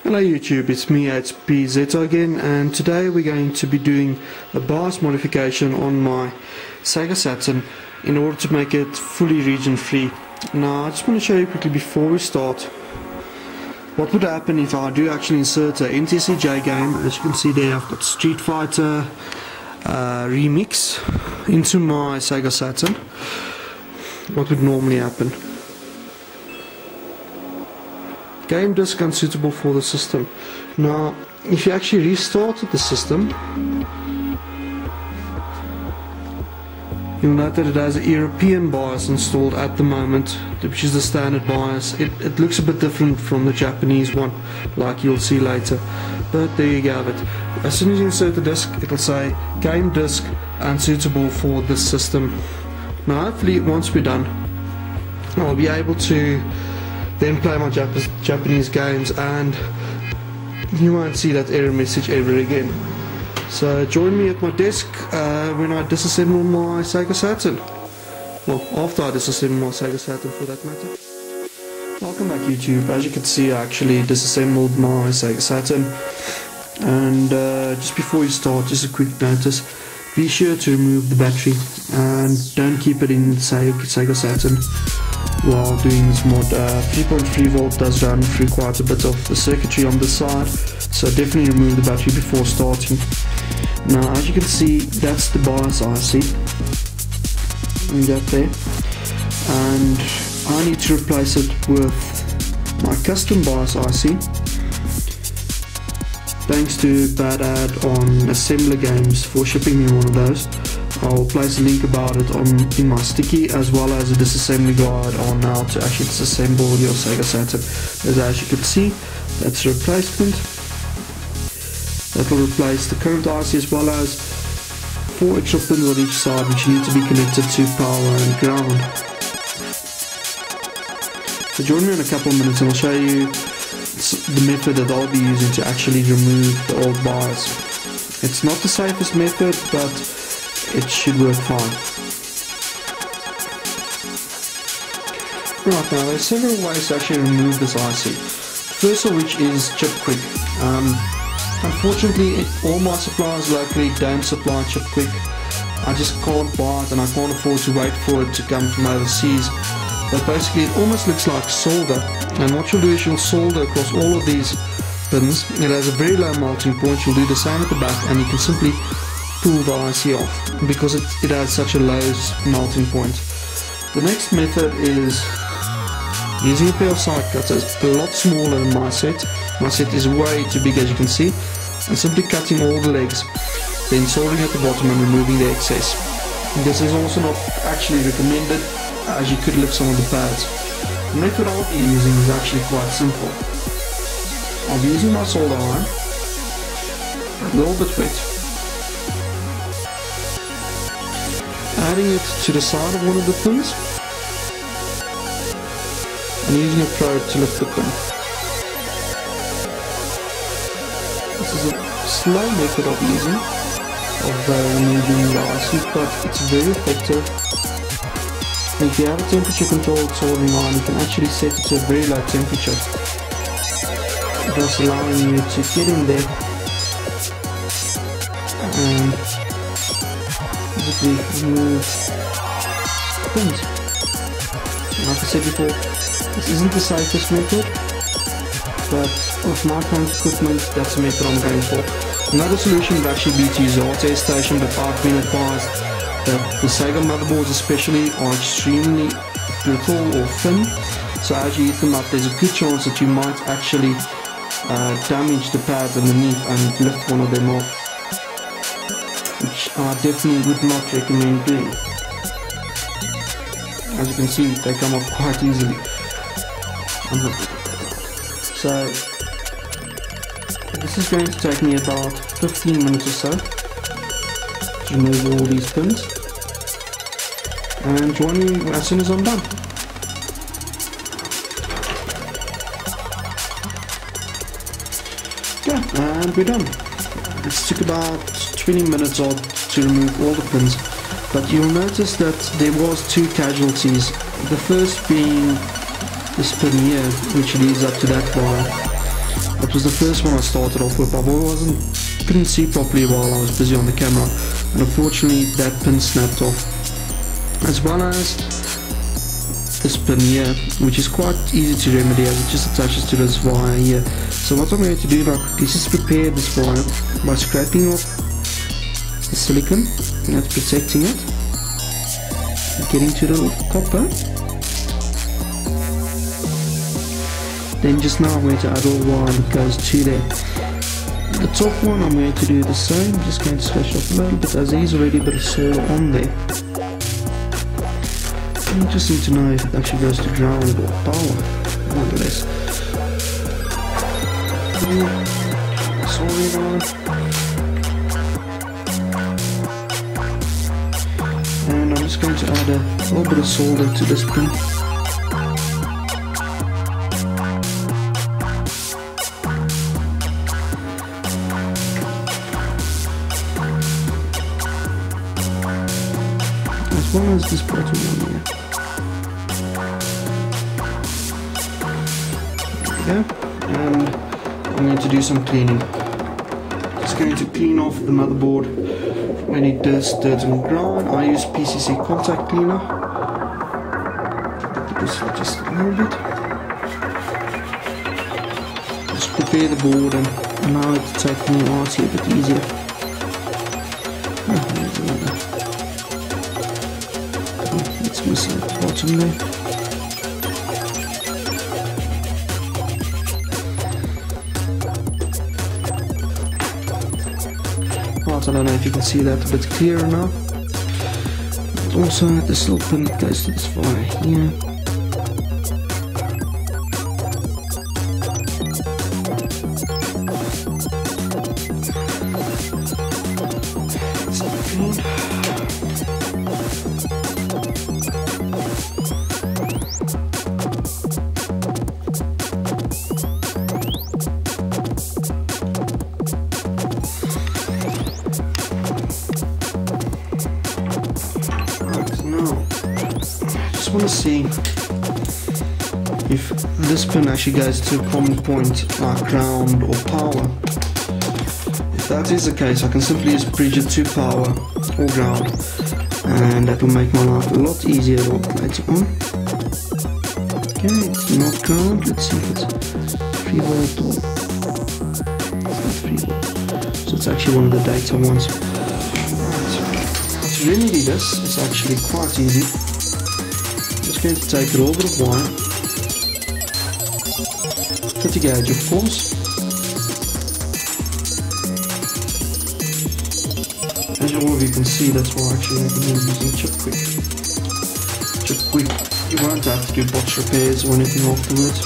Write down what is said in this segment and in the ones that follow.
Hello YouTube, it's me, it's PZ again, and today we're going to be doing a BIOS modification on my Sega Saturn in order to make it fully region free. Now I just want to show you quickly before we start what would happen if I do actually insert an NTSC game. As you can see there, I've got Street Fighter remix into my Sega Saturn. What would normally happen? Game disk unsuitable for the system. Now, if you actually restarted the system, you'll note that it has a European BIOS installed at the moment, which is the standard BIOS. It looks a bit different from the Japanese one, like you'll see later. But there you go. As soon as you insert the disk, it'll say game disk unsuitable for this system. Now, hopefully, once we're done, I'll be able to then play my Japanese games and you won't see that error message ever again. So join me at my desk when I disassemble my Sega Saturn. Well, after I disassemble my Sega Saturn, for that matter. Welcome back YouTube. As you can see, I actually disassembled my Sega Saturn, and just before you start, just a quick notice: be sure to remove the battery and don't keep it in the Sega Saturn while doing this mod. 3.3 volt does run through quite a bit of the circuitry on this side, so definitely remove the battery before starting. Now, as you can see, that's the BIOS IC, that there, and I need to replace it with my custom BIOS IC. Thanks to Bad Ad on Assembly Games for shipping me one of those. I'll place a link about it in my sticky, as well as a disassembly guide on how to actually disassemble your Sega Saturn. As you can see, that's a replacement. That will replace the current IC, as well as 4 extra pins on each side which need to be connected to power and ground. So join me in a couple of minutes and I'll show you the method that I'll be using to actually remove the old BIOS. It's not the safest method, but it should work fine. Right, now there's several ways to actually remove this IC. First of which is chip quick. Unfortunately, all my suppliers locally don't supply chip quick. I just can't buy it and I can't afford to wait for it to come from overseas. But basically it almost looks like solder, and what you'll do is you'll solder across all of these pins. It has a very low melting point. You'll do the same at the back and you can simply pull the IC off because it has such a low melting point. The next method is using a pair of side cutters, a lot smaller than my set. My set is way too big, as you can see, and simply cutting all the legs, then soldering at the bottom and removing the excess. This is also not actually recommended, as you could lift some of the pads. The method I'll be using is actually quite simple. I'll be using my solder iron, a little bit wet, adding it to the side of one of the pins, and using a probe to lift the pin. This is a slow method of using removing the IC, but it's very effective. If you have a temperature controlled soldering iron, you can actually set it to a very low temperature, thus allowing you to get in there and basically remove pins. Like I said before, this isn't the safest method, but with my current equipment, that's the method I'm going for. Another solution would actually be to use a hot air station, but I've been advised that the Sega motherboards especially are extremely brittle or thin, so as you heat them up, there's a good chance that you might actually damage the pads underneath and lift one of them off, which I definitely would not recommend doing. As you can see, they come off quite easily. So this is going to take me about 15 minutes or so to remove all these pins, and join me as soon as I'm done. Yeah, and we're done. This took about 20 minutes odd to remove all the pins, but you'll notice that there was 2 casualties. The first being this pin here, which leads up to that wire. It was the first one I started off with. Couldn't see properly while I was busy on the camera, and unfortunately that pin snapped off, as well as this pin here, which is quite easy to remedy as it just attaches to this wire here. So what I'm going to do now is just prepare this wire by scraping off the silicone that's protecting it, getting to the copper. Then just now I'm going to add all wire that goes to there. The top one I'm going to do the same, just going to scratch off a little bit as there is already a bit of solder on there. You just need to know if it actually goes to ground or power, more or less. Sorry about it. And I'm just going to add a little bit of solder to this pin. As well as this bottom one here. There we go. And I'm going to do some cleaning. Just going to clean off the motherboard from any dust, dirt and grime. I use PCC contact cleaner. Just a little bit. Just prepare the board and allow it to take me out here a bit easier. It's missing at the bottom there. Right, I don't know if you can see that a bit clearer now. But also this little pin that goes to this wire here. It's not clean. I want to see if this pin actually goes to a common point like ground or power. If that is the case, I can simply just bridge it to power or ground, and that will make my life a lot easier later on. Okay, it's not ground. Let's see if it's 3 volt or it's not 3 volt. So it's actually one of the data ones. Right. To remedy this is actually quite easy. Just going to take a little bit of wire, put the gauge of course, as all of you can see, that's why actually I've been using chip quick. You won't have to do box repairs or anything afterwards.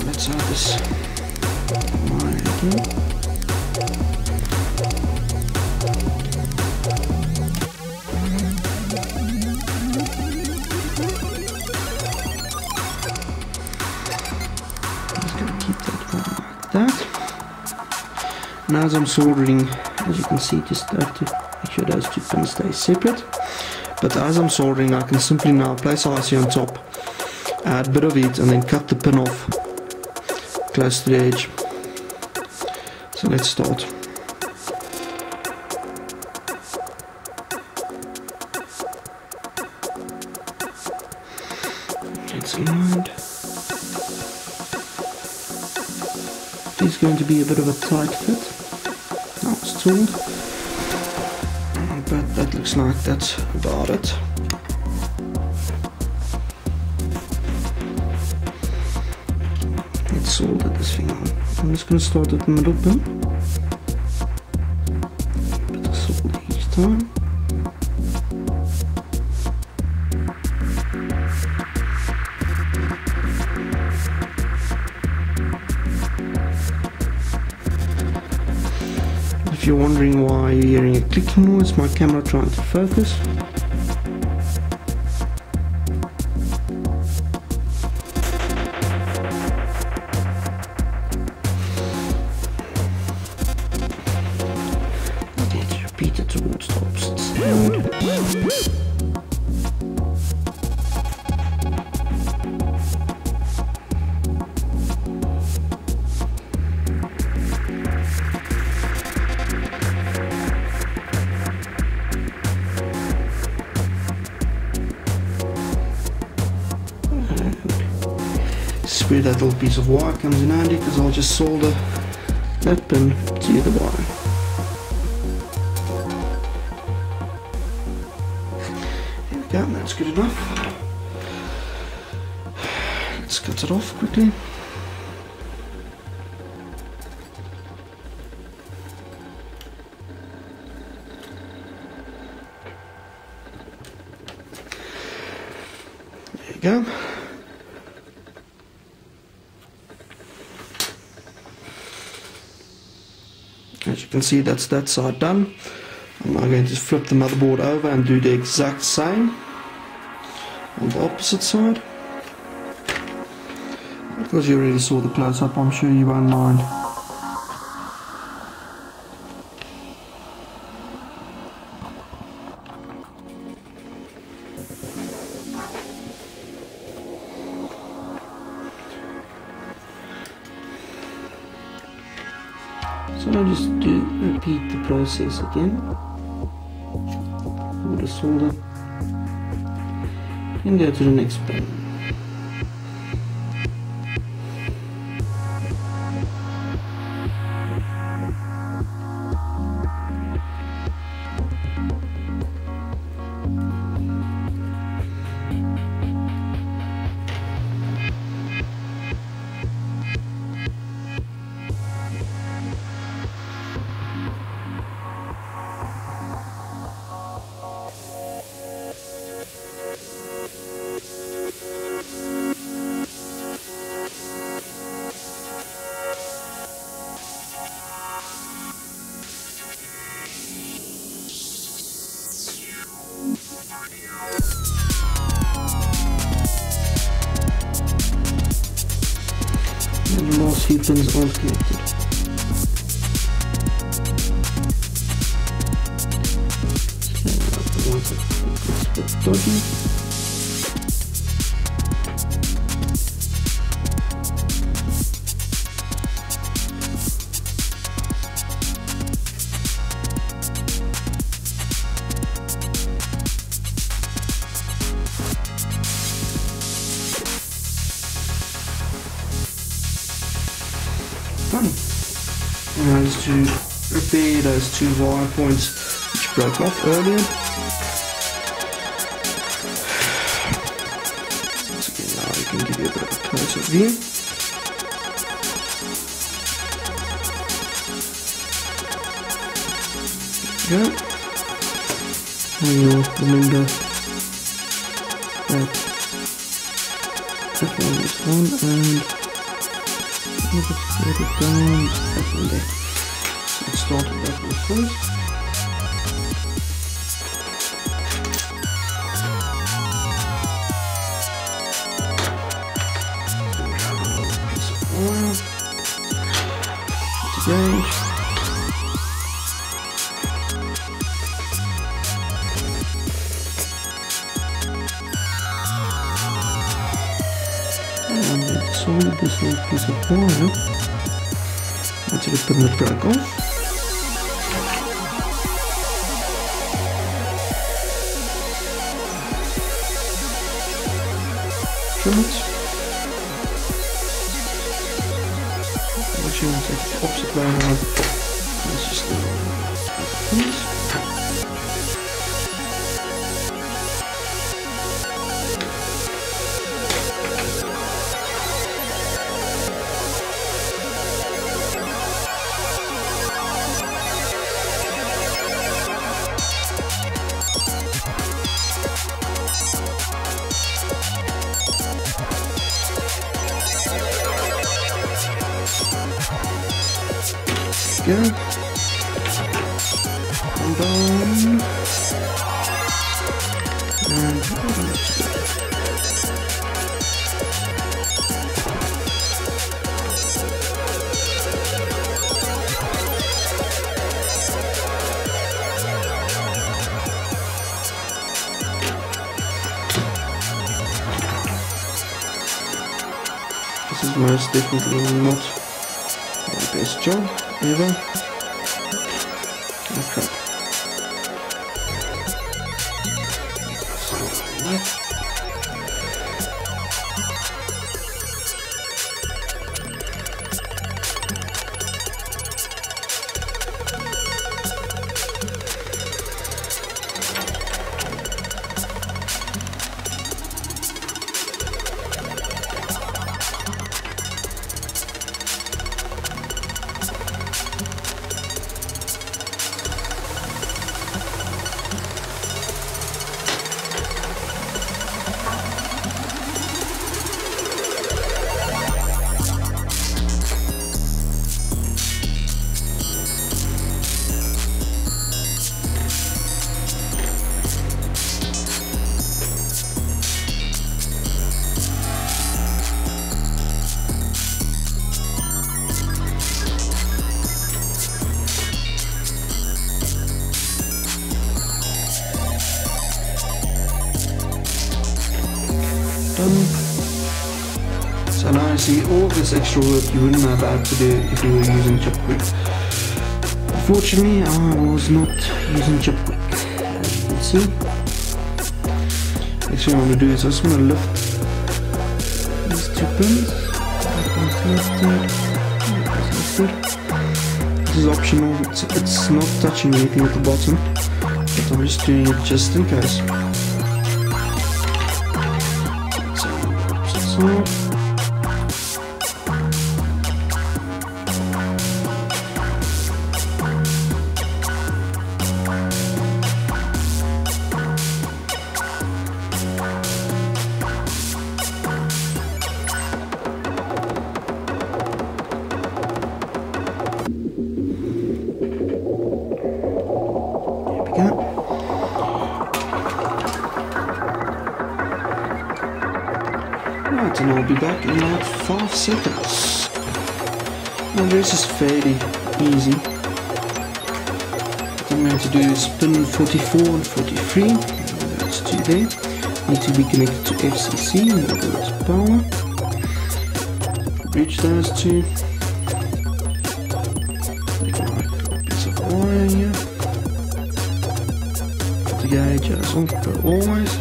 Let's add this wire again. That. And as I'm soldering, as you can see, just have to make sure those two pins stay separate. But as I'm soldering, I can simply now place IC on top, add a bit of heat, and then cut the pin off close to the edge. So let's start. It's aligned. It's going to be a bit of a tight fit. Now it's tooled, but that looks like that's about it. Let's solder this thing on. I'm just going to start at the middle pin. Bit of solder each time. If you're wondering why you're hearing a clicking noise, my camera trying to focus. Let's repeat it towards the opposite side. This is where that little piece of wire comes in handy, because I'll just solder that pin to the wire. There we go, that's good enough. Let's cut it off quickly. There you go. As you can see, that's that side done. I'm now going to flip the motherboard over and do the exact same on the opposite side. Because you already saw the close-up, I'm sure you won't mind. So I'll just repeat the process again with the solder and go to the next pin. And the last few pins aren't connected. It's a bit dodgy. Now just to repair those two wire points which broke off earlier. So again, now we can give you a bit of a closer view. There we go. And you'll remember that that one is on, and just let it down, that one there. So let's start with that one first. Piece of oil. It's a gauge. And let's solder this little piece of wire until the pin broke off. Trim it. Actually, I'll take the opposite way around. Let's just do this. Go. And down. And this is most definitely not my best job ever. Oh crap. So now you see all of this extra work you wouldn't have had to do if you were using chip quick. Unfortunately, I was not using chip quick, as you can see. Next thing I want to do is I just want to lift these two pins. This is optional, it's not touching anything at the bottom, but I'm just doing it just in case. So, right, and I'll be back in about 5 seconds. Now this is fairly easy. What I'm going to do is pin 44 and 43. Those two there need to be connected to FCC in order to power. Bridge those two. Take a piece of wire here. Put the gauge as always.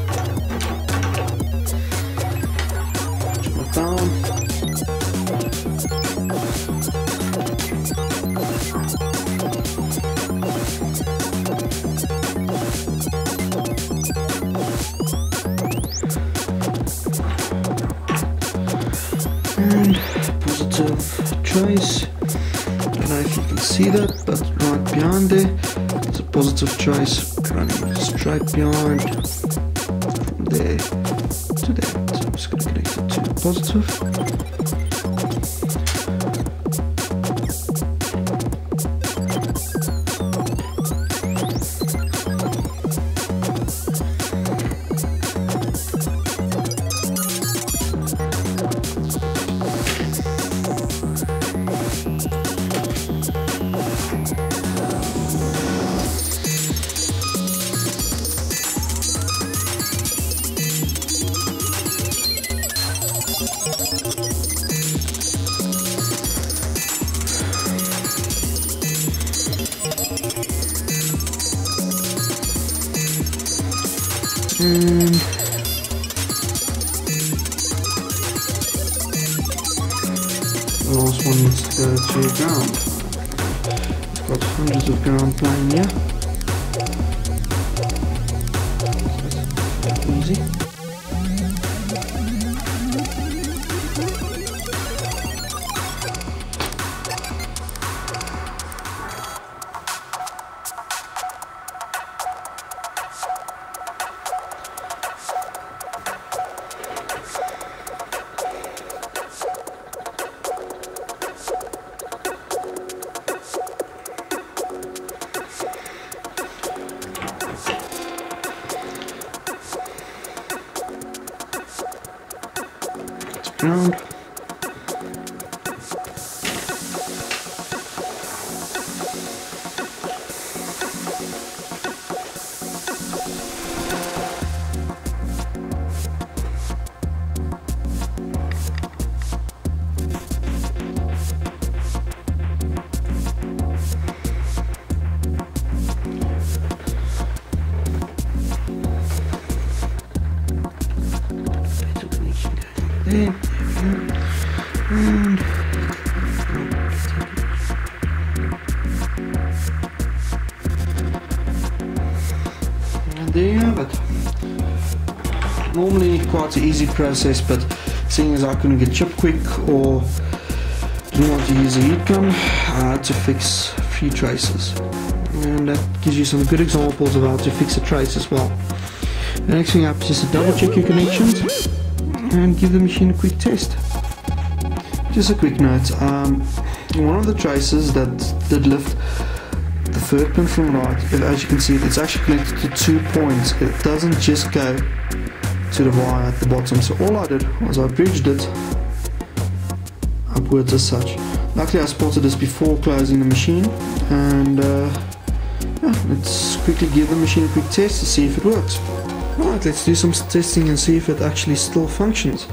Down. And positive trace. Don't know if you can see that, but right behind there is a positive trace running straight behind from there to there. So I'm just going to connect it to positive. And the last one needs to go to ground. We've got hundreds of ground playing here. So easy. Ground. There. And there you have it. Normally quite an easy process, but seeing as I couldn't get chip quick or didn't want to use a heat gun, I had to fix a few traces. And that gives you some good examples of how to fix a trace as well. The next thing up is just to double check your connections and give the machine a quick test. Just a quick note, one of the traces that did lift the third pin from right, as you can see, it's actually connected to 2 points. It doesn't just go to the wire at the bottom. So all I did was I bridged it upwards as such. Luckily I spotted this before closing the machine, and yeah, let's quickly give the machine a quick test to see if it works. Alright, let's do some testing and see if it actually still functions.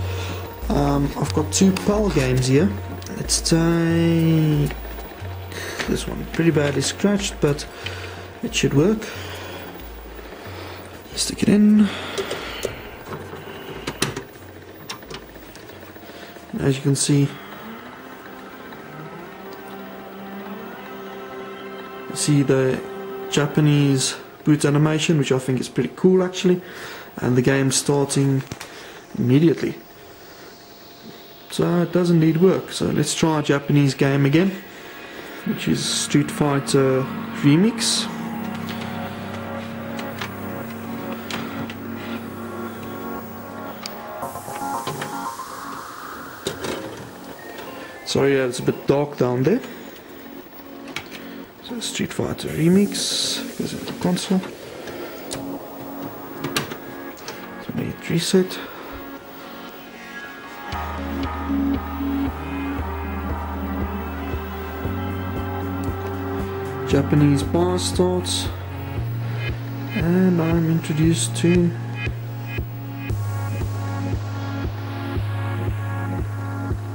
I've got two PAL games here. Let's take this one. Pretty badly scratched, but it should work. Stick it in. As you can see, the Japanese boot animation, which I think is pretty cool actually, and the game starting immediately. So it does indeed work. So let's try a Japanese game again, which is Street Fighter Remix. Sorry, it's a bit dark down there. So Street Fighter Remix goes into the console. So let me reset. Japanese bar starts, and I'm introduced to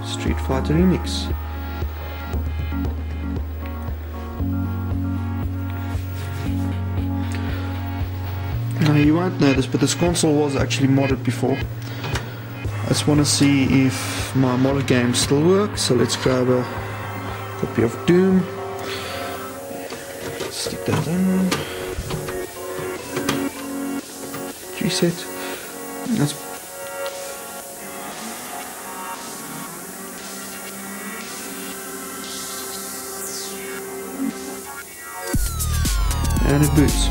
Street Fighter Remix. Now you won't know this, but this console was actually modded before. I just want to see if my modded game still works, so let's grab a copy of Doom. Stick that in. Reset. That's and it boots.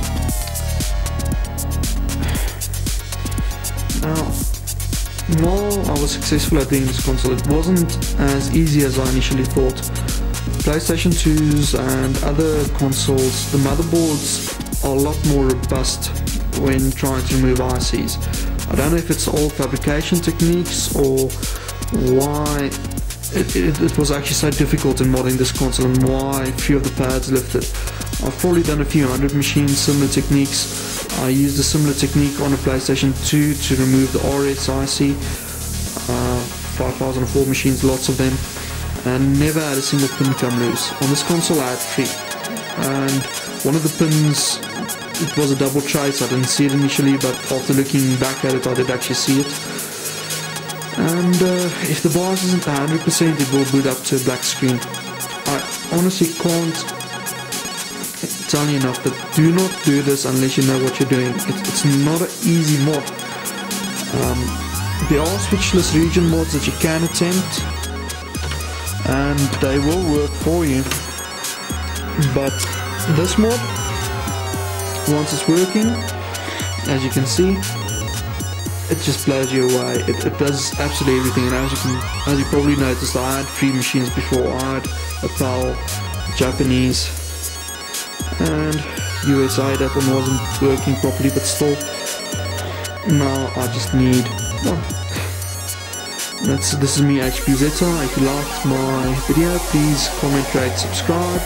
Now, while I was successful at doing this console, it wasn't as easy as I initially thought. PlayStation 2s and other consoles, the motherboards are a lot more robust when trying to remove ICs. I don't know if it's all fabrication techniques or why it was actually so difficult in modding this console and why a few of the pads lifted. I've probably done a few hundred machines, similar techniques. I used a similar technique on a PlayStation 2 to remove the RSIC, 5004 machines, lots of them, and never had a single pin come loose. On this console I had 3, and one of the pins, it was a double trace. I didn't see it initially, but after looking back at it I did actually see it. And if the BIOS isn't 100%, it will boot up to a black screen. I honestly can't tell you enough, but do not do this unless you know what you're doing. It's not an easy mod. There are switchless region mods that you can attempt, and they will work for you, but this mod, once it's working, as you can see, it just blows you away. It does absolutely everything, and as you probably noticed, I had 3 machines before. I had a PAL, Japanese, and USA. That one wasn't working properly, but still, now I just need one. This is me, HP Zeta. If you liked my video, please comment, rate, subscribe.